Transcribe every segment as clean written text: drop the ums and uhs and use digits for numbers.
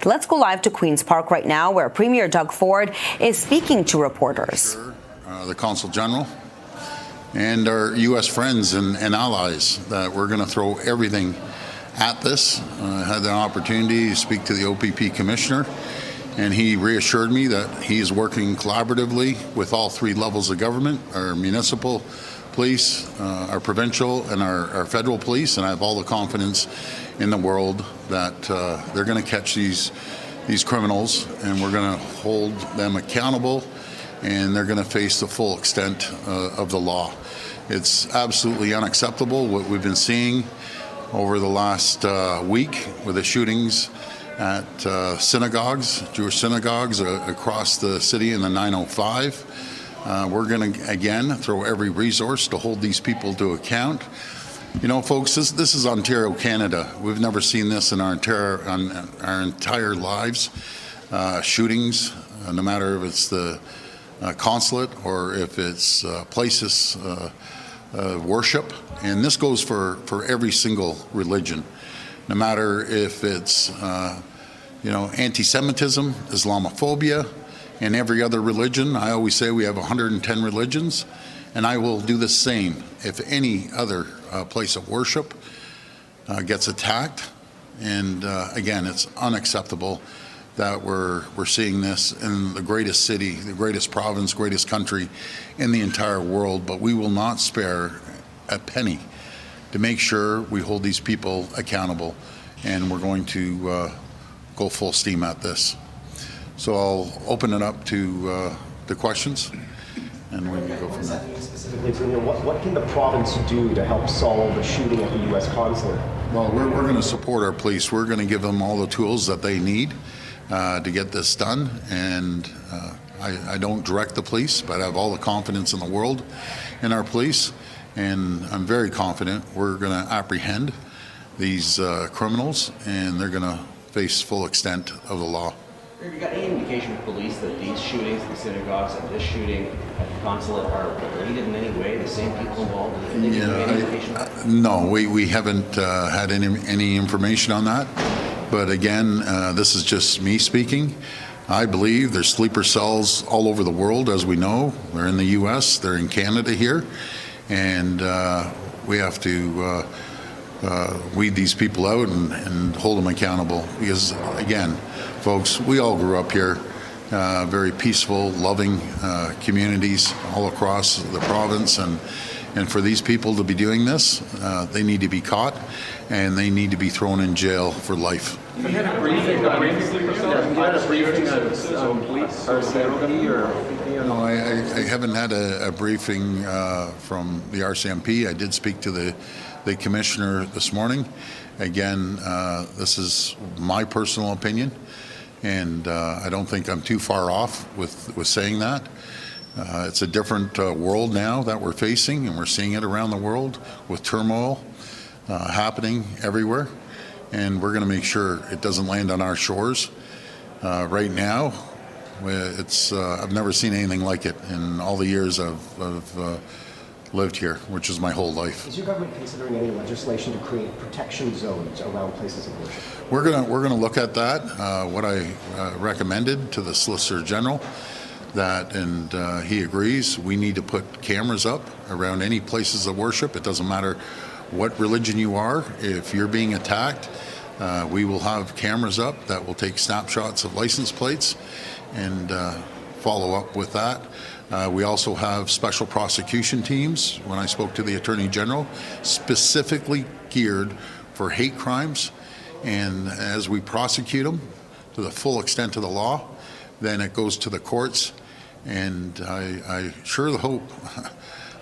Let's go live to Queen's Park right now, where Premier Doug Ford is speaking to reporters. The Consul General and our U.S. friends and allies that we're going to throw everything at this. I had the opportunity to speak to the OPP Commissioner, and he reassured me that he is working collaboratively with all three levels of government, our municipal police, our provincial, and our federal police, and I have all the confidence in the world that they're going to catch these criminals, and we're going to hold them accountable, and they're going to face the full extent of the law. It's absolutely unacceptable what we've been seeing over the last week with the shootings at synagogues, Jewish synagogues across the city in the 905. We're going to, again, throw every resource to hold these people to account. You know, folks, this is Ontario, Canada. We've never seen this in our entire lives. Shootings, no matter if it's the Consulate or if it's places of worship. And this goes for every single religion, no matter if it's, anti-Semitism, Islamophobia, and every other religion. I always say we have 110 religions, and I will do the same if any other place of worship gets attacked. And again, it's unacceptable that we're seeing this in the greatest city, the greatest province, greatest country in the entire world. But we will not spare a penny to make sure we hold these people accountable, and we're going to go full steam at this. So I'll open it up to the questions, and we can go from there. Specifically, what can the province do to help solve the shooting at the U.S. Consulate? Well, we're going to support our police. We're going to give them all the tools that they need to get this done. And I don't direct the police, but I have all the confidence in the world in our police. And I'm very confident we're going to apprehend these criminals, and they're going to face full extent of the law. Have you got any indication from police that these shootings, the synagogues, and this shooting at the Consulate are related in any way? The same people involved? No, we haven't had any information on that. But again, this is just me speaking. I believe there's sleeper cells all over the world, as we know. They're in the U.S., they're in Canada here, and we have to weed these people out and hold them accountable. Because again, folks, we all grew up here, very peaceful, loving communities all across the province, and for these people to be doing this, they need to be caught, and they need to be thrown in jail for life. You had a briefing on police or CMP or? No, I haven't had a briefing from the RCMP. I did speak to the commissioner this morning. Again, this is my personal opinion, and I don't think I'm too far off with saying that. It's a different world now that we're facing, and we're seeing it around the world with turmoil happening everywhere, and we're going to make sure it doesn't land on our shores. Right now, I've never seen anything like it in all the years I've lived here, which is my whole life. Is your government considering any legislation to create protection zones around places of worship? We're gonna look at that. What I recommended to the Solicitor General, and he agrees, we need to put cameras up around any places of worship. It doesn't matter what religion you are. If you're being attacked, we will have cameras up that will take snapshots of license plates and follow up with that. We also have special prosecution teams, when I spoke to the Attorney General, specifically geared for hate crimes. And as we prosecute them to the full extent of the law, then it goes to the courts. And I sure hope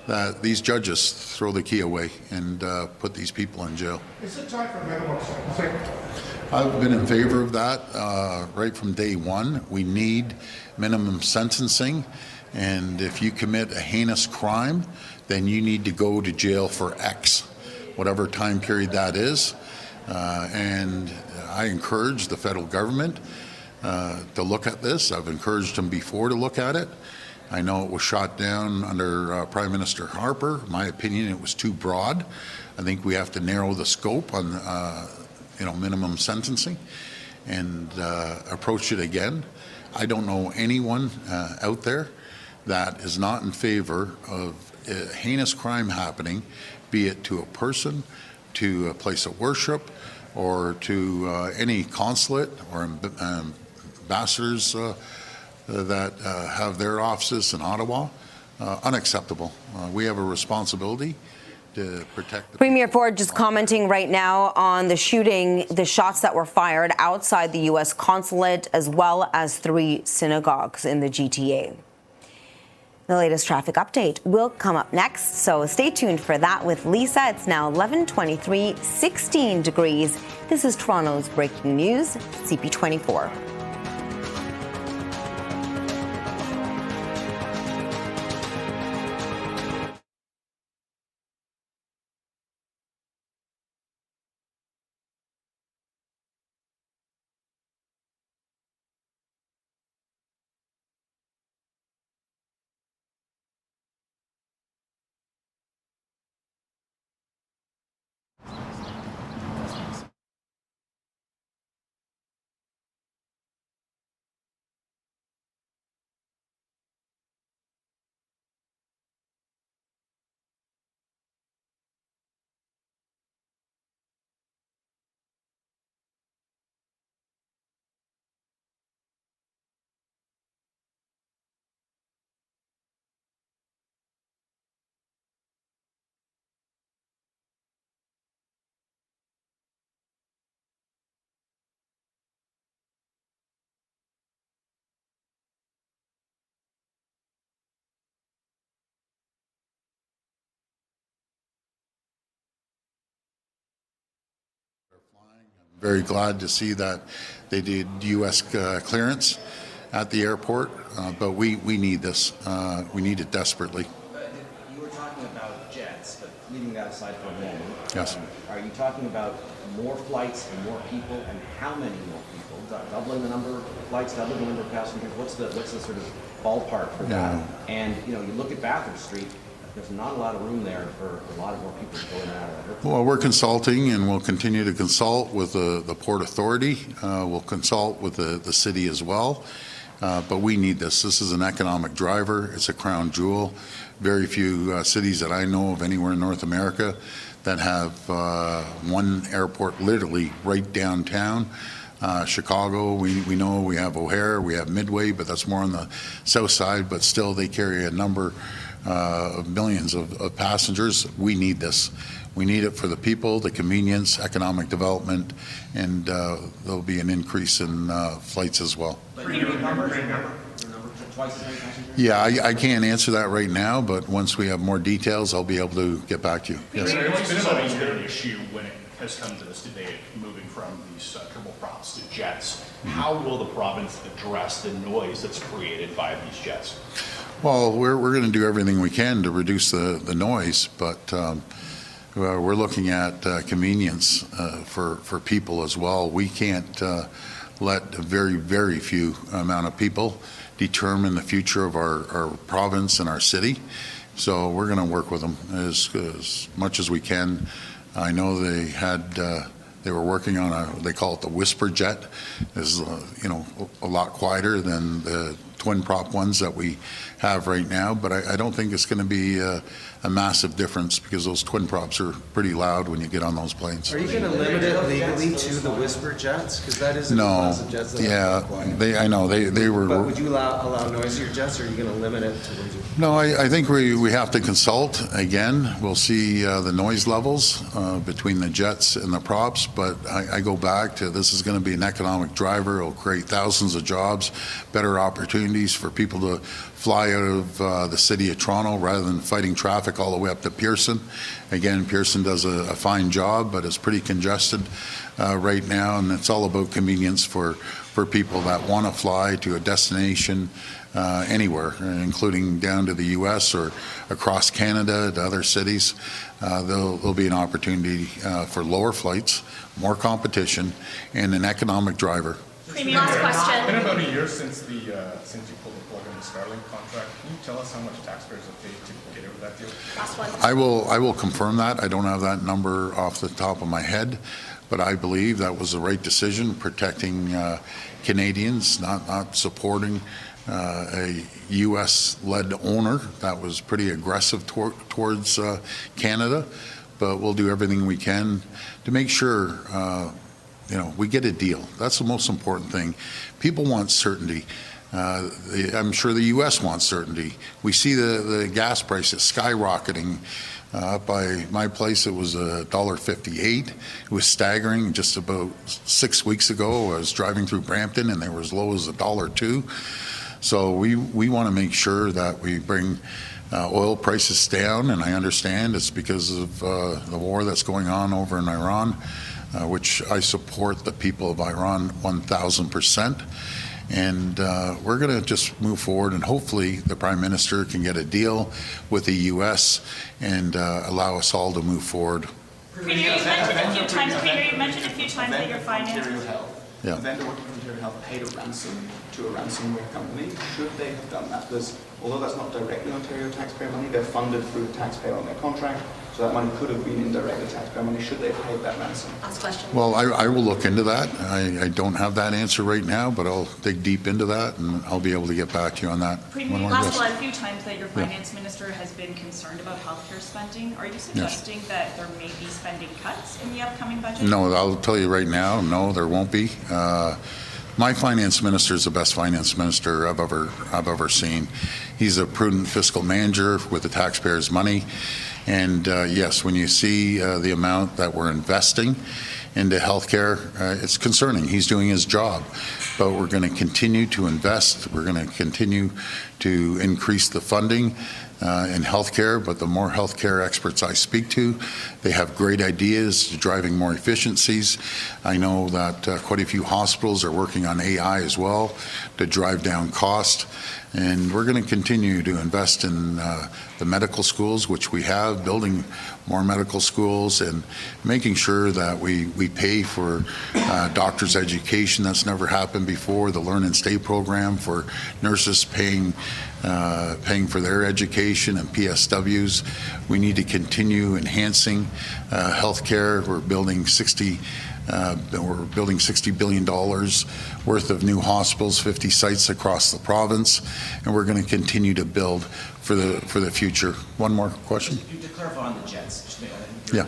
that these judges throw the key away and put these people in jail. Is it time for minimum sentencing? I've been in favor of that right from day one. We need minimum sentencing, and if you commit a heinous crime, then you need to go to jail for X, whatever time period that is. And I encourage the federal government to look at this. I've encouraged them before to look at it. I know it was shot down under Prime Minister Harper. In my opinion, it was too broad. I think we have to narrow the scope on minimum sentencing. and approach it again. I don't know anyone out there that is not in favor of a heinous crime happening, be it to a person, to a place of worship, or to any consulate or ambassadors that have their offices in Ottawa. Unacceptable. We have a responsibility to protect the Premier Ford just commenting right now on the shooting, the shots that were fired outside the U.S. consulate, as well as 3 synagogues in the GTA. The latest traffic update will come up next, so stay tuned for that with Lisa. It's now 11:23, 16 degrees. This is Toronto's breaking news, CP24. Very glad to see that they did U.S. clearance at the airport, but we need this. We need it desperately. You were talking about jets, but leaving that aside for a moment. Yes. Are you talking about more flights and more people, and how many more people? Doubling the number of flights, doubling the number of passengers? What's the sort of ballpark for that? And you look at Bathurst Street. There's not a lot of room there for a lot of more people to go in and out of it. Well, we're consulting, and we'll continue to consult with the Port Authority. We'll consult with the city as well. But we need this. This is an economic driver. It's a crown jewel. Very few cities that I know of anywhere in North America that have one airport literally right downtown. Chicago, we know we have O'Hare, we have Midway, but that's more on the south side, but still they carry a number of millions of passengers. We need this. We need it for the people, the convenience, economic development, and there'll be an increase in flights as well. Yeah, I can't answer that right now, but once we have more details, I'll be able to get back to you. Yes. It's been about a year an issue when it has come to this debate, moving from these turboprops to jets. How will the province address the noise that's created by these jets? Well, we're going to do everything we can to reduce the noise, but we're looking at convenience for people as well. We can't let a very, very few amount of people determine the future of our province and our city. So we're going to work with them as much as we can. I know they were working on they call it the whisper jet. Is a lot quieter than the twin prop ones that we have right now, but I don't think it's going to be a massive difference because those twin props are pretty loud when you get on those planes. Are you going to limit it legally to the whisper jets? Because that is a class of jets that are quiet. I know they were. But would you allow noisier jets, or are you going to limit it to ones? No, I think we have to consult again. We'll see the noise levels between the jets and the props, but I go back to this is going to be an economic driver. It'll create thousands of jobs, better opportunities for people to fly out of the city of Toronto rather than fighting traffic all the way up to Pearson. Again, Pearson does a fine job, but it's pretty congested right now, and it's all about convenience for people that want to fly to a destination anywhere, including down to the U.S. or across Canada to other cities. There'll be an opportunity for lower flights, more competition, and an economic driver. Premier, last question. It's been about a year since you pulled the plug on the Starlink contract. Can you tell us how much taxpayers have paid to get out of that deal? Last one. I will confirm that. I don't have that number off the top of my head, but I believe that was the right decision, protecting Canadians, not supporting a U.S.-led owner that was pretty aggressive towards Canada. But we'll do everything we can to make sure we get a deal. That's the most important thing. People want certainty. I'm sure the U.S. wants certainty. We see the gas prices skyrocketing. By my place, it was $1.58. It was staggering. Just about 6 weeks ago, I was driving through Brampton, and they were as low as $1.02. So we want to make sure that we bring oil prices down, and I understand it's because of the war that's going on over in Iran, which I support the people of Iran 1,000%. And we're going to just move forward, and hopefully the Prime Minister can get a deal with the U.S. and allow us all to move forward. Premier, you mentioned a few times that your finances. Yeah. A vendor working for Ontario Health paid a ransom to a ransomware company. Should they have done that? Although that's not directly Ontario taxpayer money, they're funded through the taxpayer on their contract, so that money could have been indirectly taxpayer money. Should they have paid that ransom? Last question. Well, I will look into that. I don't have that answer right now, but I'll dig deep into that, and I'll be able to get back to you on that. Premier, last one, a few times that your finance minister has been concerned about healthcare spending. Are you suggesting that there may be spending cuts in the upcoming budget? No, I'll tell you right now, no, there won't be. My finance minister is the best finance minister I've ever seen. He's a prudent fiscal manager with the taxpayers' money. And yes, when you see the amount that we're investing into healthcare, it's concerning. He's doing his job, but we're going to continue to invest. We're going to continue to increase the funding in healthcare, but the more healthcare experts I speak to, they have great ideas to driving more efficiencies. I know that quite a few hospitals are working on AI as well to drive down cost. And we're going to continue to invest in the medical schools, which we have, building more medical schools and making sure that we pay for doctors' education. That's never happened before. The Learn and Stay program for nurses paying for their education and PSWs. We need to continue enhancing healthcare. We're building $60 billion worth of new hospitals, 50 sites across the province, and we're going to continue to build for the future. One more question? To clarify on the jets, Yeah.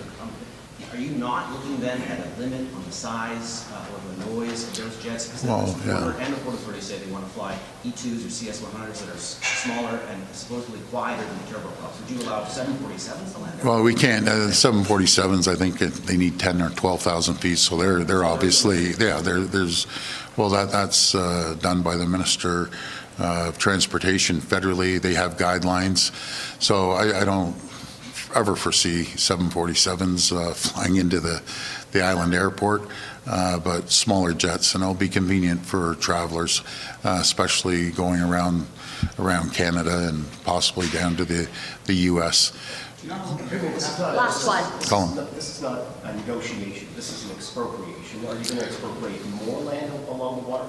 Are you not looking then at a limit on the size or the noise of those jets? Because and the Port Authority say they want to fly E2s or CS100s that are smaller and supposedly quieter than the turboprops. Would you allow 747s to land there? Well, we can't. 747s, I think they need 10 or 12,000 feet, so they're obviously, that's done by the Minister of Transportation federally. They have guidelines, so I don't ever foresee 747s flying into the island airport, but smaller jets, and it'll be convenient for travelers, especially going around Canada and possibly down to the U.S. Last one. Colin. This is not a negotiation. This is an expropriation. Are you going to expropriate more land along the waterfront?